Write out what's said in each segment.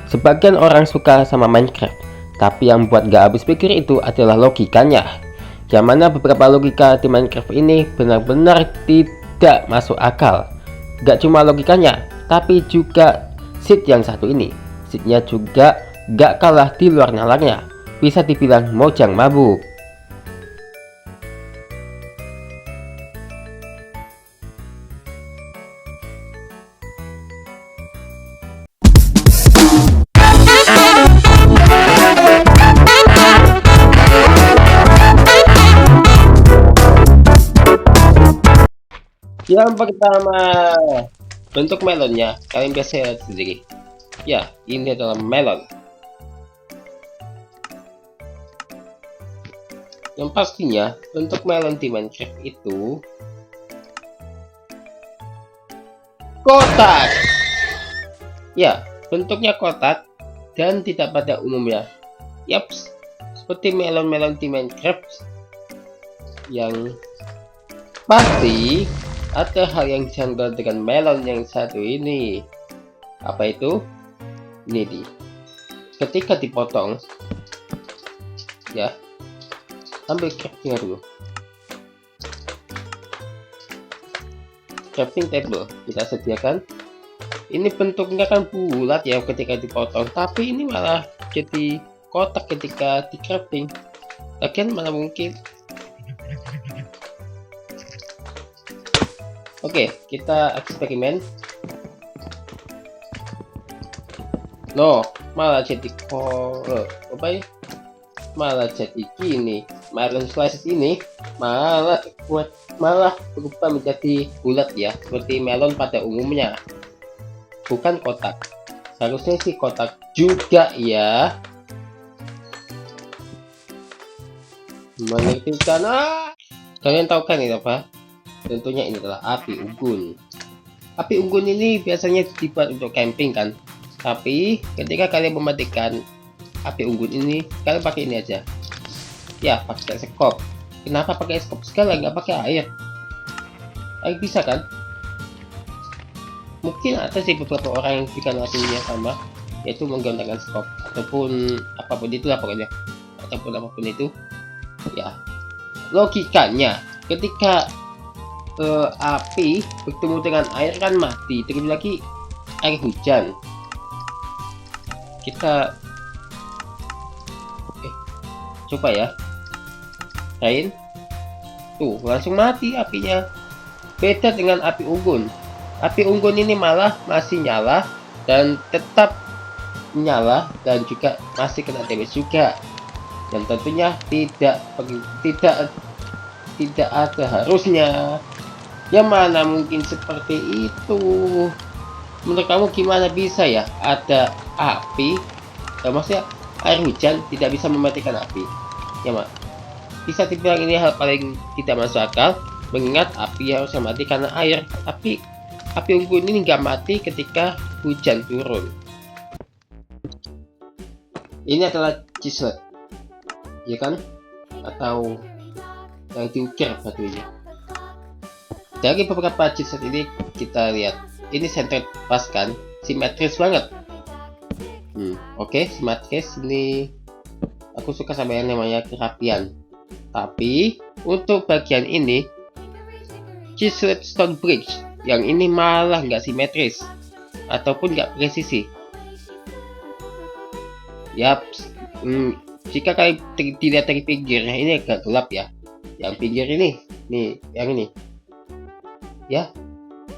Sebagian orang suka sama Minecraft, tapi yang buat gak habis pikir itu adalah logikanya. Yang mana beberapa logika di Minecraft ini benar-benar tidak masuk akal. Gak cuma logikanya, tapi juga seed yang satu ini. Seednya juga gak kalah di luar nalarnya. Bisa dibilang mojang mabuk. Yang pertama, bentuk melonnya kalian bisa lihat sendiri. Ya, ini adalah melon. Yang pastinya bentuk melon di Minecraft itu kotak. Ya, bentuknya kotak dan tidak pada umumnya. Yaps, seperti melon-melon di Minecraft. Yang pasti ada hal yang janggal dengan melon yang satu ini. Apa itu? Ini di ketika dipotong, ya, ambil crafting dulu. Crafting table kita sediakan. Ini bentuknya kan bulat ya ketika dipotong, tapi ini malah jadi kotak ketika di crafting. Lagian mana mungkin. Oke, kita eksperimen. Loh, malah jadi malah jadi gini. Melon slices ini malah berubah menjadi bulat ya, seperti melon pada umumnya. Bukan kotak. Seharusnya sih kotak juga ya. Mengertikan. Kalian tahu kan ini apa? Tentunya ini adalah api unggun. Api unggun ini biasanya dibuat untuk camping kan. Tapi ketika kalian mematikan api unggun ini, kalian pakai ini aja. Ya, pakai skop. Kenapa pakai skop segala? Nggak pakai air. Air bisa kan? Mungkin ada sih beberapa orang yang bikin apinya sama, yaitu menggunakan skop ataupun apapun itulah pokoknya, ataupun apapun itu. Ya, logikanya ketika api bertemu dengan air kan mati, terlebih lagi air hujan. Kita coba ya, lain tuh langsung mati apinya. Beda dengan api unggun. Api unggun ini malah masih nyala dan tetap nyala dan juga masih kena damage juga, dan tentunya tidak ada harusnya. Yang mana mungkin seperti itu. Menurut kamu gimana bisa ya ada api, maksudnya air hujan tidak bisa mematikan api? Ya mak, bisa dibilang ini hal paling tidak masuk akal, mengingat api harus mati karena air. Tapi api unggun ini nggak mati ketika hujan turun. Ini adalah chisel, ya kan? Atau yang diukir batunya. Dari beberapa chipset ini kita lihat, ini centered pas kan, simetris banget. Oke, simetris ini aku suka sama yang namanya kerapian. Tapi untuk bagian ini chiseled stone bridge, yang ini malah nggak simetris ataupun nggak presisi. Yap, jika kalian dilihat dari pinggirnya ini agak gelap ya. Yang pinggir ini, nih, yang ini. Ya,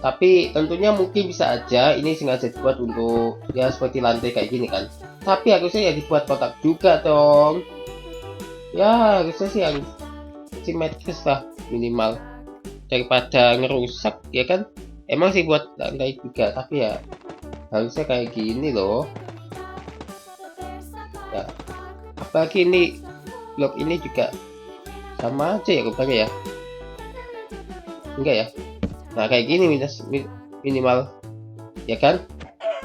tapi tentunya mungkin bisa aja ini sengaja dibuat untuk ya seperti lantai kayak gini kan. Tapi harusnya ya dibuat kotak juga dong. Ya harusnya sih yang simetris lah minimal, daripada ngerusak ya kan. Emang sih buat lantai juga, tapi ya harusnya kayak gini loh. Ya, apalagi ini blok ini juga sama aja ya rupanya ya. Enggak ya. Nah kayak gini minimal ya kan.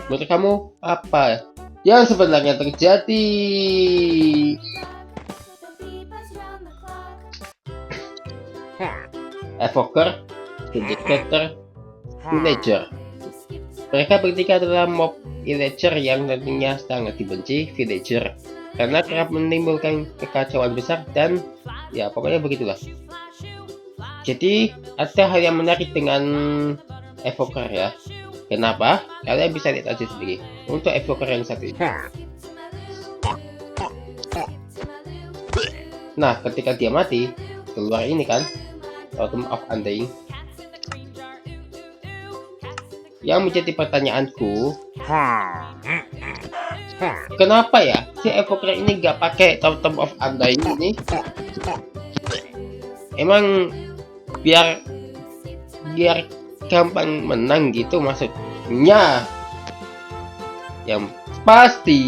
Menurut kamu apa yang sebenarnya terjadi? Evoker, Vindicator, Villager. Mereka bertiga adalah mob Villager yang tentunya sangat dibenci Villager karena kerap menimbulkan kekacauan besar dan ya pokoknya begitulah. Jadi ada hal yang menarik dengan Evoker ya. Kenapa? Kalian bisa lihat aja sendiri untuk Evoker yang satu ini. Nah, ketika dia mati, keluar ini kan, Totem of Undying. Yang menjadi pertanyaanku, kenapa ya si Evoker ini nggak pakai Totem of Undying ini? Emang biar gampang menang gitu maksudnya? Yang pasti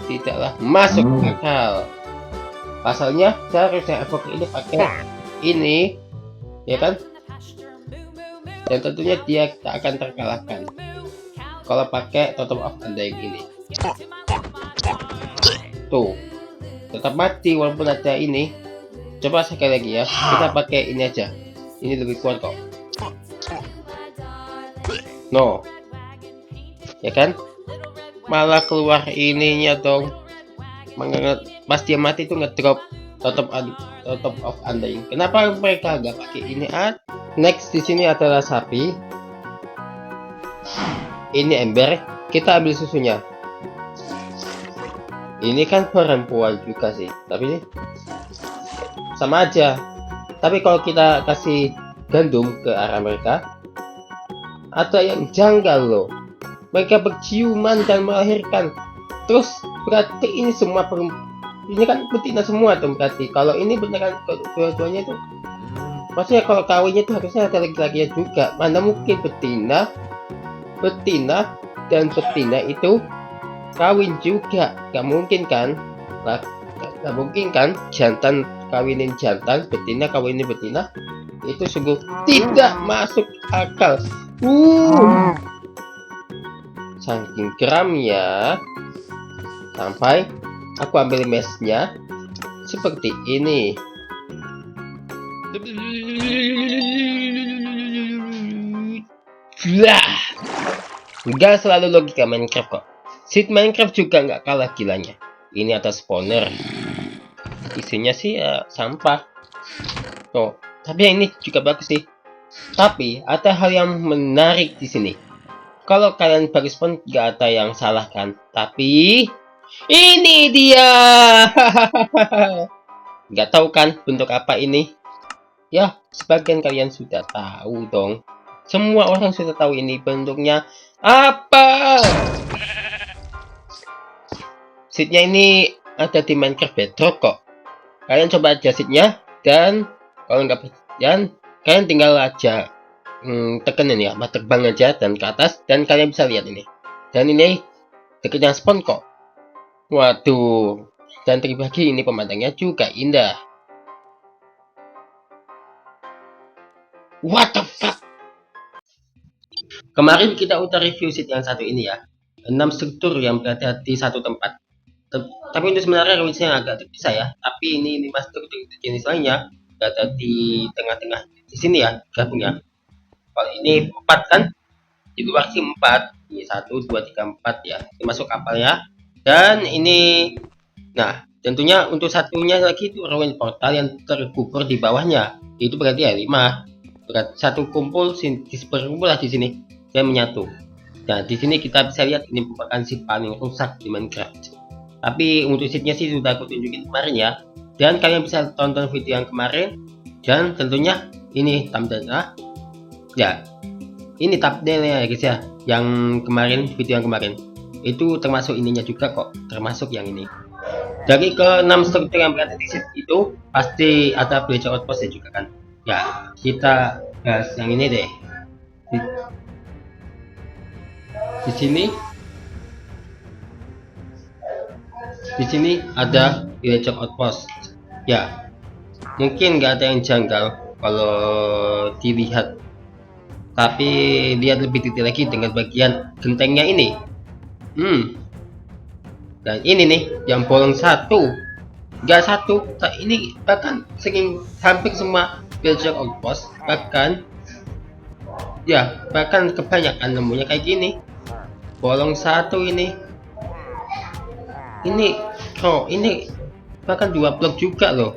tidaklah masuk akal. Pasalnya seharusnya Evoker ini pakai ini, ya kan? Dan tentunya dia tak akan terkalahkan kalau pakai Totem of Undying ini. Tuh, tetap mati walaupun ada ini. Coba sekali lagi ya, kita pakai ini aja. Ini lebih kuat kok. No, ya kan? Malah keluar ininya dong. Pas dia mati tuh ngedrop Totem of Undying. Kenapa mereka nggak pakai ini? Next di sini adalah sapi. Ini ember. Kita ambil susunya. Ini kan perempuan juga sih, tapi ini sama aja. Tapi kalau kita kasih gandum ke arah mereka, ada yang janggal loh. Mereka berciuman dan melahirkan. Terus berarti ini semua ini kan betina semua tuh berarti. Kalau ini beneran dua-duanya itu, maksudnya kalau kawinnya itu harusnya ada laki-lakinya juga. Mana mungkin betina dan betina itu kawin juga? Gak mungkin kan? Gak mungkin kan? Jantan kawinin jantan, betina kawinin betina. Itu sungguh tidak masuk akal. Saking geramnya, sampai aku ambil mesnya seperti ini. Gak selalu logika Minecraft kok. Seed Minecraft juga nggak kalah gilanya. Ini atas spawner. Isinya sih sampah. Oh, tapi yang ini juga bagus sih. Tapi ada hal yang menarik di sini. Kalau kalian baru spawn nggak ada yang salah kan? Tapi ini dia. Nggak tahu kan bentuk apa ini? Ya, sebagian kalian sudah tahu dong. Semua orang sudah tahu ini bentuknya apa. Seednya ini ada di Minecraft Bedrock kok. Kalian coba aja seednya, dan kalau nggak percaya, kalian tinggal aja tekan ini ya, terbang aja dan ke atas, dan kalian bisa lihat ini. Dan ini deket yang spawn kok. Waduh, dan terbagi ini pemandangannya juga indah. What the fuck? Kemarin kita udah review seed yang satu ini ya. 6 struktur yang berada di satu tempat. Tapi itu sebenarnya rumusnya agak terpisah ya. Tapi ini 5 struktur jenis lainnya berada di tengah-tengah di sini ya, gabungnya. Kalau ini 4 kan, di luar sih 4. Ini 1, 2, 3, 4 ya. Ini masuk kapalnya. Dan ini, nah tentunya untuk satunya lagi itu ruin portal yang terkubur di bawahnya. Itu berarti ya 5. Berarti satu kumpul, berkumpul lah di sini dan menyatu. Nah di sini kita bisa lihat ini merupakan seed paling rusak di Minecraft. Tapi untuk seednya sih sudah aku tunjukin kemarin ya. Dan kalian bisa tonton video yang kemarin. Dan tentunya ini thumbnail ya. Ini thumbnailnya ya guys ya. Yang kemarin, video yang kemarin itu termasuk ininya juga kok. Termasuk yang ini. Dari ke 6 struktur yang berada di seed itu pasti ada villager outpost juga kan. Ya, kita bahas yang ini deh. Di sini ada villager outpost. Ya, mungkin nggak ada yang janggal kalau dilihat. Tapi lihat lebih detail lagi dengan bagian gentengnya ini. Dan ini nih yang bolong satu. Nggak satu, ini bahkan hampir semua Villager outpost, bahkan kebanyakan nemunya kayak gini. Bolong satu ini bahkan 2 blok juga loh.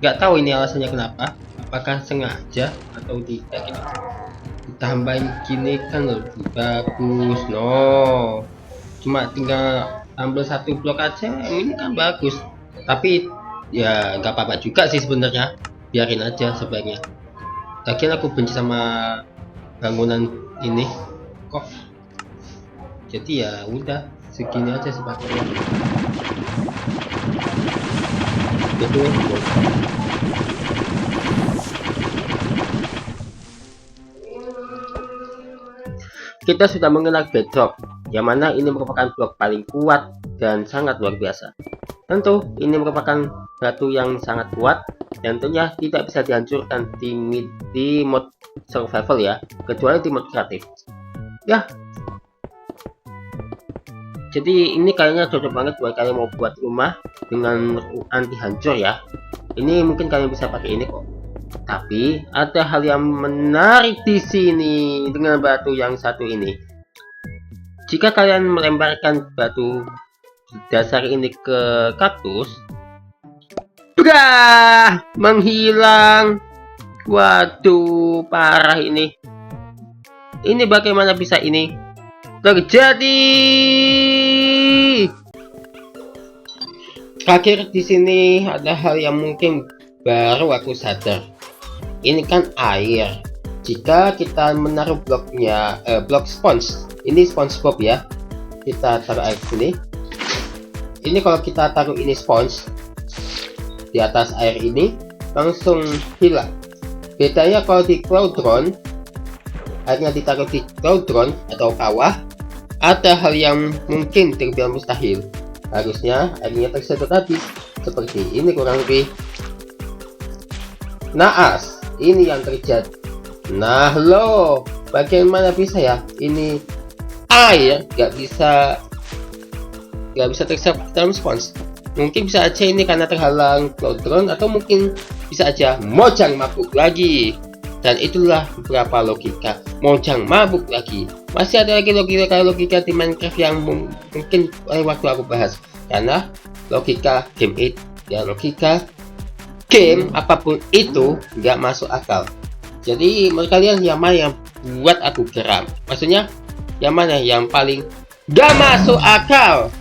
Nggak tahu ini alasannya kenapa, apakah sengaja atau tidak gitu. Ditambahin gini kan lebih bagus. No, cuma tinggal ambil 1 blok aja, ini kan bagus. Tapi ya nggak apa-apa juga sih sebenarnya, biarin aja sebaiknya. Lagian aku benci sama bangunan ini kok, jadi ya udah segini aja sepatutnya. Betul. Kita sudah mengenal bedrock, yang mana ini merupakan blok paling kuat dan sangat luar biasa. Tentu ini merupakan batu yang sangat kuat dan tentunya tidak bisa dihancurkan di mode survival ya, kecuali di mode kreatif. Ya, jadi ini kayaknya cocok banget buat kalian mau buat rumah dengan anti hancur ya. Ini mungkin kalian bisa pakai ini kok. Tapi ada hal yang menarik di sini dengan batu yang satu ini. Jika kalian melemparkan batu dasar ini ke kaktus, menghilang. Waduh, parah ini. Ini bagaimana bisa ini terjadi? Akhir di sini ada hal yang mungkin baru aku sadar. Ini kan air. Jika kita menaruh bloknya, blok sponge, ini SpongeBob ya. Kita taruh air sini. Ini kalau kita taruh ini sponge di atas air ini, langsung hilang. Bedanya kalau di Cloudron, airnya ditaruh di Cloudron atau kawah, ada hal yang mungkin terbilang mustahil. Harusnya airnya tersedot habis. Seperti ini kurang lebih. Naas, ini yang terjadi. Nah lo, bagaimana bisa ya? Ini air nggak bisa terserap dalam spons. Mungkin bisa aja ini karena terhalang Cloudron, atau mungkin bisa aja Mojang mabuk lagi. Dan itulah beberapa logika Mojang mabuk lagi. Masih ada lagi logika di Minecraft yang mungkin waktu aku bahas, karena logika game logika game apapun itu nggak masuk akal. Jadi menurut kalian yang mana yang buat aku geram? Maksudnya yang mana yang paling nggak masuk akal?